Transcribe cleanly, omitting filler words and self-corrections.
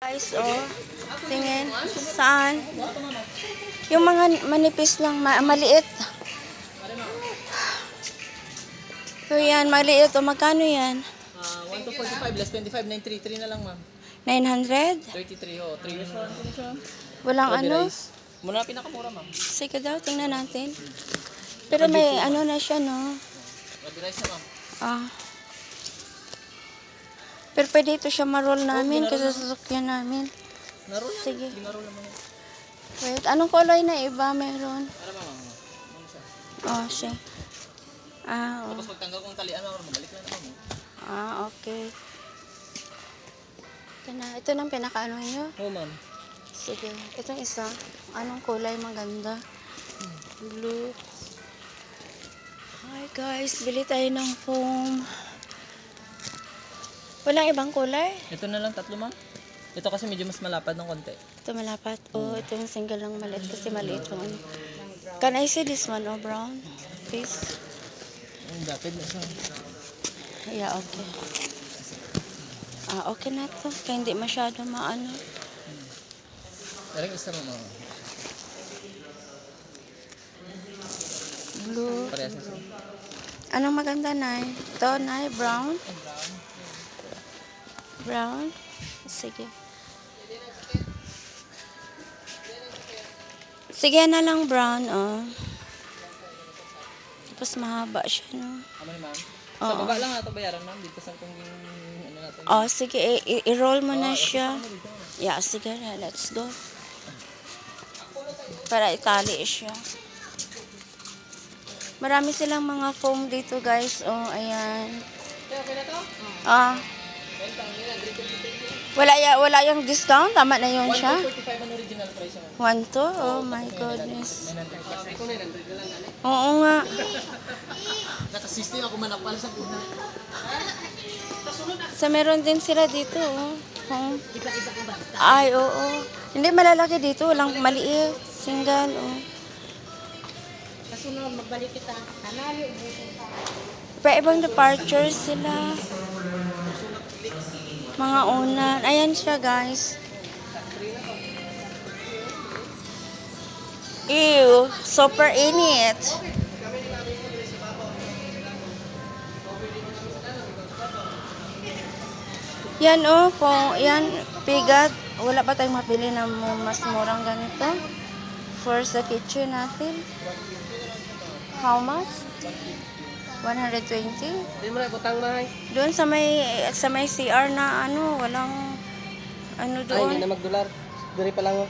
Guys, oh, tingin. Saan? Yung mga manipis lang, maliit. So yan, maliit. O, magkano yan? 1 to 45, less 25, 933 na lang, ma'am. 900? 33, oh. 3 years old na siya. Walang ano? Muna pinakamura, ma'am. Sige daw, tingnan natin. Pero may ano na siya, no? Rabi rice na, ma'am. Ah. Pero pwede ito siya ma-roll namin kasi sasakyan namin. Naroll na. Sige. Naroll naman. Wait, anong kulay na iba meron? Para, ma'am. Ano siya? Oh, siya. Ah, oh. Tapos pagtanggal kong talian, ma'am, mabalik na naman, ma'am. Ah, okay. Ito na ang pinakaano nyo? Oo, ma'am. Sige. Itong isa. Anong kulay maganda? Blue. Hi guys, bili tayo ng foam. Walang ibang kulay? Ito na lang, tatlo, ma'am. Ito kasi medyo mas malapad ng konti. Ito malapat. Oh, ito yung single lang maliit kasi maliit yung ano. Can I see this one, oh, brown? Please. Yung dapid na siya. Yeah, okay. Ah, okay na to. Kaya hindi masyado maano. Parang isa mo, ma'am. Blue. Parehas na siya. Anong maganda, Nay? Ito, Nay, brown? Brown? Sige. Sige na lang brown, oh. Tapos mahaba siya, no? Ano ni ma'am? Oo. Sa baba lang natin bayaran, ma'am. Dito sa itong ano natin. Oh, sige. I-roll mo na siya. Yeah, sige na. Let's go. Para itali siya. Marami silang mga foam dito, guys. Oh, ayan. Okay na to? Ah. Wala yung discount? Tama na yun siya? 145 ang original price, ma'am. 1 to? Oh my goodness. 900 na lang. Oo nga. Nakasisting ako manapal sa kuna. So, meron din sila dito, oh. Oh. Ay, oo. Hindi malalaki dito. Walang maliit. Single, oh. Kasunod, magbalik kita. Kanali, Pa ibang departures sila. Mga unan. Ayan siya, guys. Ew. Super init. Yan, oh. Kung yan, pigat. Wala pa tayong mapili na mas murang ganito. For sa kitchen natin. How much? 120? Hindi mo na butang na. Doon sa may CR na ano, walang ano Ay, hindi doon. na magdolar. Dari pa lang. Oh.